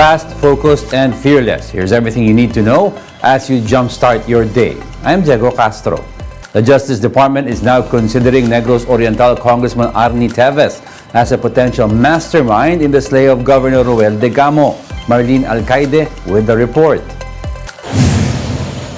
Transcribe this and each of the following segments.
fast, focused, and fearless. Here's everything you need to know as you jumpstart your day. I'm Diego Castro. The Justice Department is now considering Negros Oriental Congressman Arnie Teves as a potential mastermind in the slay of Governor Roel Degamo. Marlene Alcaide with the report.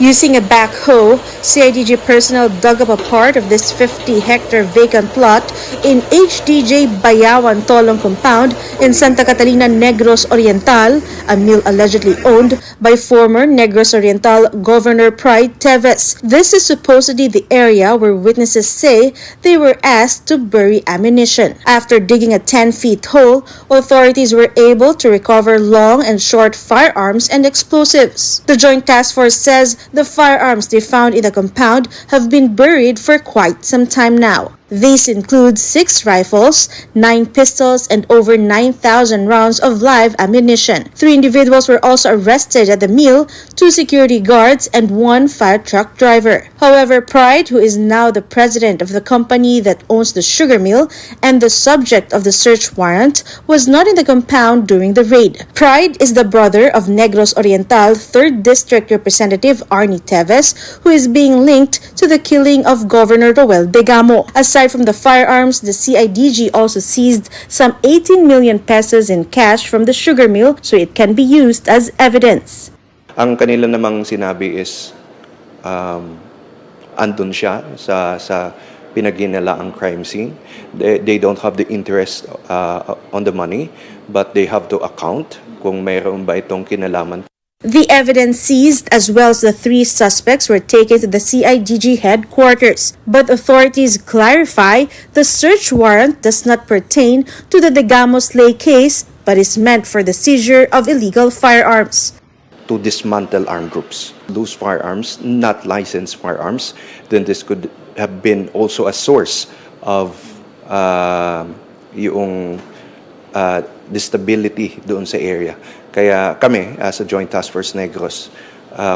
Using a backhoe, CIDG personnel dug up a part of this 50-hectare vacant lot in HDJ Bayawan Tolong compound in Santa Catalina, Negros Oriental, a mill allegedly owned by former Negros Oriental Governor Pride Teves. This is supposedly the area where witnesses say they were asked to bury ammunition. After digging a 10-foot hole, authorities were able to recover long and short firearms and explosives. The Joint Task Force says the firearms they found in the compound have been buried for quite some time now. These include 6 rifles, 9 pistols, and over 9,000 rounds of live ammunition. 3 individuals were also arrested at the mill, 2 security guards, and 1 fire truck driver. However, Pride, who is now the president of the company that owns the sugar mill and the subject of the search warrant, was not in the compound during the raid. Pride is the brother of Negros Oriental 3rd District Representative Arnie Teves, who is being linked to the killing of Governor Roel Degamo. Aside from the firearms, the CIDG also seized some 18 million pesos in cash from the sugar mill so it can be used as evidence. Ang kanila namang sinabi is andun siya sa pinaginalaang crime scene. They don't have the interest on the money, but they have to account kung mayroon ba itong kinalaman. The evidence seized, as well as the 3 suspects, were taken to the CIDG headquarters. But authorities clarify the search warrant does not pertain to the Degamo slay case, but is meant for the seizure of illegal firearms. To dismantle armed groups. Those firearms, not licensed firearms, then this could have been also a source of yung instability doon sa area. Kaya kami, as a Joint Task Force Negros,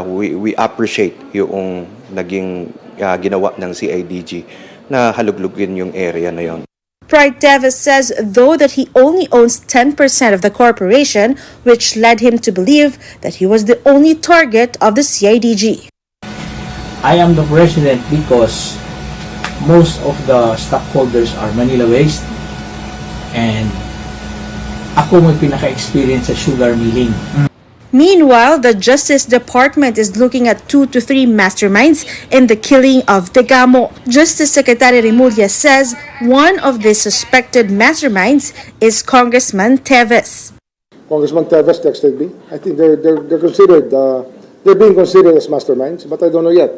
we appreciate yung naging ginawa ng CIDG na haluglugin yung area na yon. Pride Teves says, though, that he only owns 10% of the corporation, which led him to believe that he was the only target of the CIDG. I am the president because most of the stockholders are Manila-based and ako may pinaka-experience sa sugar milling. Meanwhile, the Justice Department is looking at 2 to 3 masterminds in the killing of Degamo. Justice Secretary Remulla says one of the suspected masterminds is Congressman Teves. Congressman Teves texted me. I think they're considered, they're being considered as masterminds, but I don't know yet.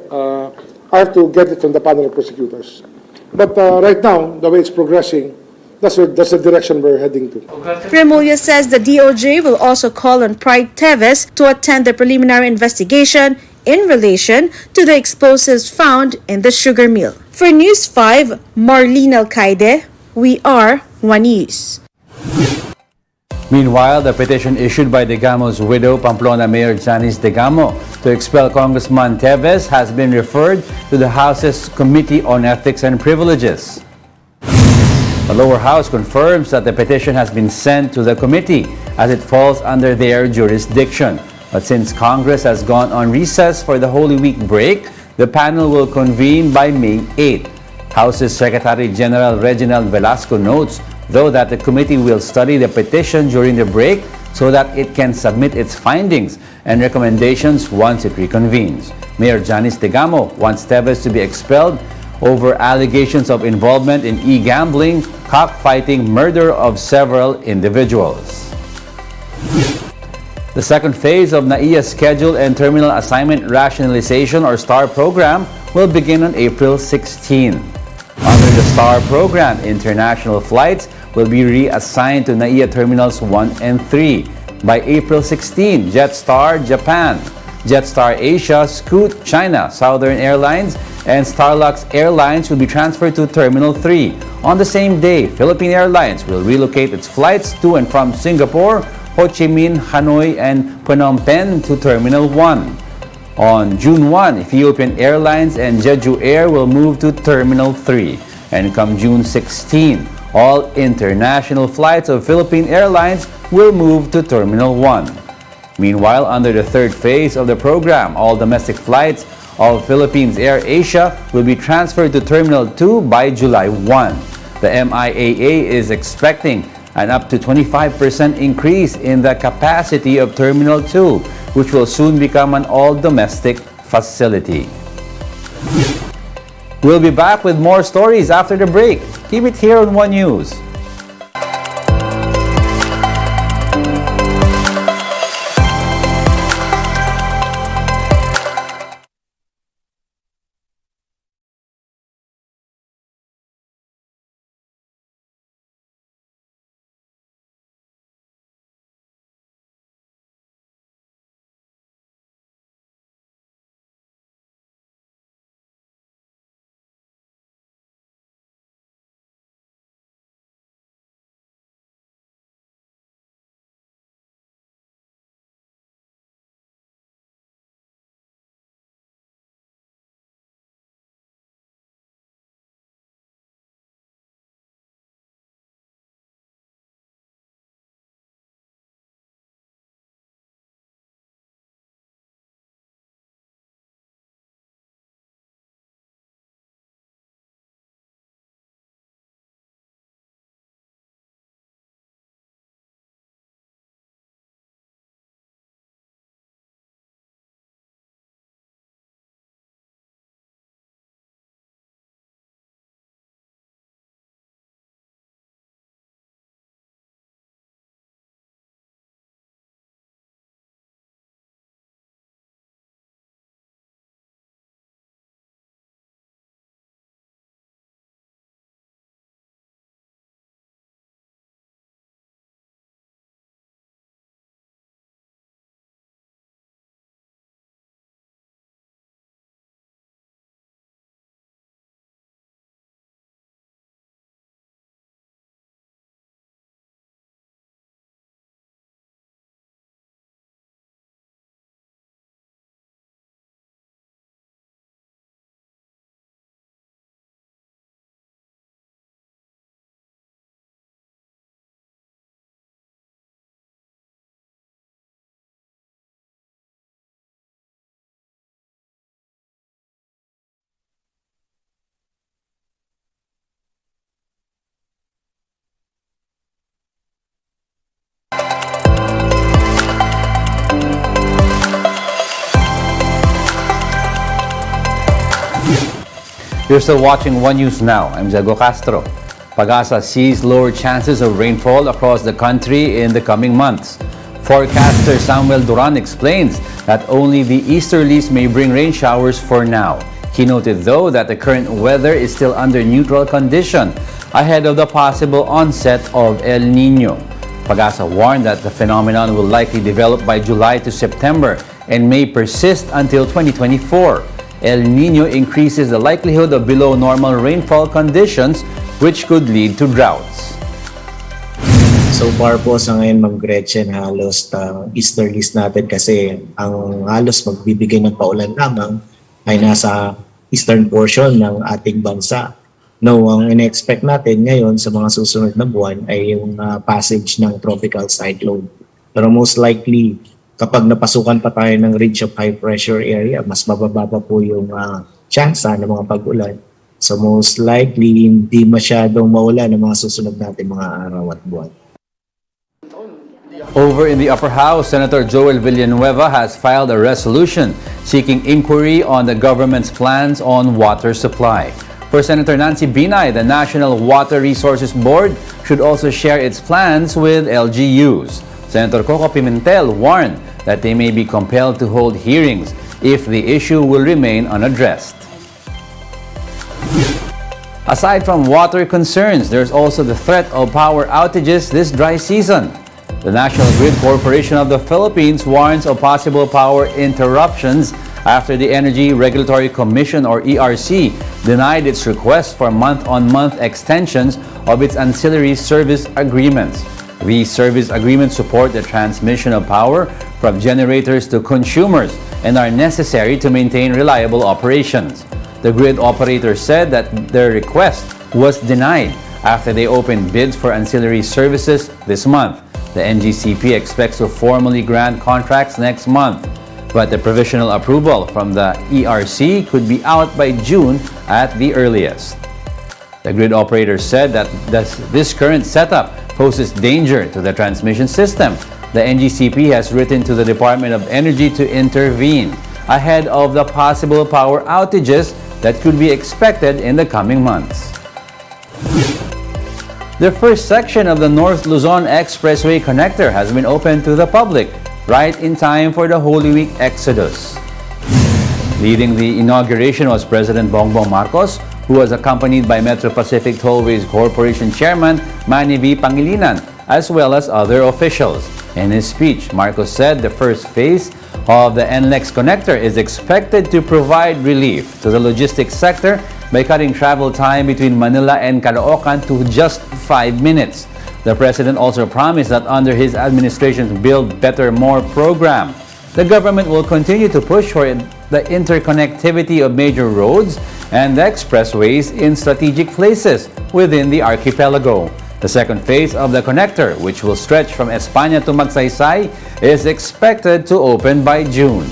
I have to get it from the panel of prosecutors. But right now, the way it's progressing, that's the direction we're heading to. Remulla says the DOJ will also call on Pride Teves to attend the preliminary investigation in relation to the explosives found in the sugar mill. For News 5, Marlene Alcaide, we are One News. Meanwhile, the petition issued by Degamo's widow, Pamplona Mayor Janice Degamo, to expel Congressman Teves has been referred to the House's Committee on Ethics and Privileges. The lower house confirms that the petition has been sent to the committee as it falls under their jurisdiction. But since Congress has gone on recess for the Holy Week break, the panel will convene by May 8. House's Secretary General Reginald Velasco notes, though, that the committee will study the petition during the break so that it can submit its findings and recommendations once it reconvenes. Mayor Janice Degamo wants Teves to be expelled over allegations of involvement in e-gambling, cockfighting, murder of several individuals. The second phase of NAIA's Schedule and Terminal Assignment Rationalization or STAR program will begin on April 16. Under the STAR program, international flights will be reassigned to NAIA Terminals 1 and 3. By April 16, Jetstar Japan, Jetstar Asia, Scoot China, Southern Airlines, and Starlux Airlines will be transferred to Terminal 3. On the same day, Philippine Airlines will relocate its flights to and from Singapore, Ho Chi Minh, Hanoi, and Phnom Penh to Terminal 1. On June 1, Ethiopian Airlines and Jeju Air will move to Terminal 3. And come June 16, all international flights of Philippine Airlines will move to Terminal 1. Meanwhile, under the third phase of the program, all domestic flights of Philippines Air Asia will be transferred to Terminal 2 by July 1. The MIAA is expecting an up to 25% increase in the capacity of Terminal 2, which will soon become an all-domestic facility. We'll be back with more stories after the break. Keep it here on One News. You're still watching One News Now. I'm Jago Castro. Pag-asa sees lower chances of rainfall across the country in the coming months. Forecaster Samuel Duran explains that only the easterlies may bring rain showers for now. He noted, though, that the current weather is still under neutral condition ahead of the possible onset of El Nino. Pag-asa warned that the phenomenon will likely develop by July to September and may persist until 2024. El Nino increases the likelihood of below normal rainfall conditions which could lead to droughts. So far po sa ngayon, Ma'am Gretchen, halos easterlies natin kasi ang halos magbibigay ng paulan lamang ay nasa eastern portion ng ating bansa. No, ang ina-expect natin ngayon sa mga susunod na buwan ay yung passage ng tropical cyclone. Pero most likely, kapag napasukan pa tayo ng ridge of high pressure area, mas mababa pa po yung tsansa ng mga pag-ulan. So most likely, hindi masyadong maulan ng mga susunod natin mga araw at buwan. Over in the upper house, Senator Joel Villanueva has filed a resolution seeking inquiry on the government's plans on water supply. For Senator Nancy Binay, the National Water Resources Board should also share its plans with LGUs. Senator Coco Pimentel warned that they may be compelled to hold hearings if the issue will remain unaddressed. Aside from water concerns, there's also the threat of power outages this dry season. The National Grid Corporation of the Philippines warns of possible power interruptions after the Energy Regulatory Commission or ERC denied its request for month-on-month extensions of its ancillary service agreements. These service agreements support the transmission of power from generators to consumers and are necessary to maintain reliable operations. The grid operator said that their request was denied after they opened bids for ancillary services this month. The NGCP expects to formally grant contracts next month, but the provisional approval from the ERC could be out by June at the earliest. The grid operator said that this current setup poses danger to the transmission system. The NGCP has written to the Department of Energy to intervene ahead of the possible power outages that could be expected in the coming months. The first section of the North Luzon Expressway connector has been opened to the public right in time for the Holy Week Exodus. Leading the inauguration was President Bongbong Marcos, who was accompanied by Metro Pacific Tollways Corporation Chairman Manny V. Pangilinan, as well as other officials. In his speech, Marcos said the first phase of the NLEX connector is expected to provide relief to the logistics sector by cutting travel time between Manila and Caloocan to just 5 minutes. The President also promised that under his administration's Build Better More program, the government will continue to push for the interconnectivity of major roads and the expressways in strategic places within the archipelago. The second phase of the connector, which will stretch from España to Magsaysay, is expected to open by June.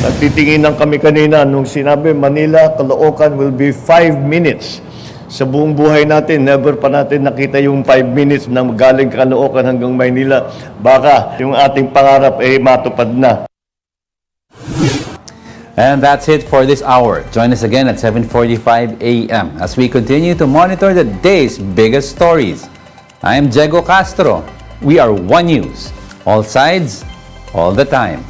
Nagtitinginan kami kanina nung sinabi Manila, Caloocan will be 5 minutes. Sa buong buhay natin, never pa natin nakita yung 5 minutes na galing Caloocan hanggang Maynila. Baka yung ating pangarap ay matupad na. And that's it for this hour. Join us again at 7:45 a.m. as we continue to monitor the day's biggest stories. I'm Diego Castro. We are One News. All sides, all the time.